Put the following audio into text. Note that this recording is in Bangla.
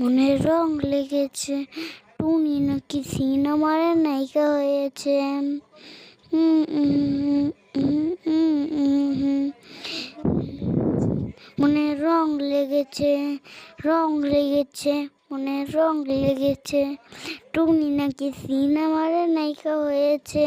মনের রং লেগেছে, টুনি নাকি সিনেমার নায়িকা হয়েছে। মনের রং লেগেছে, রং লেগেছে, মনের রং লেগেছে, টুনি নাকি সিনেমার নায়িকা হয়েছে।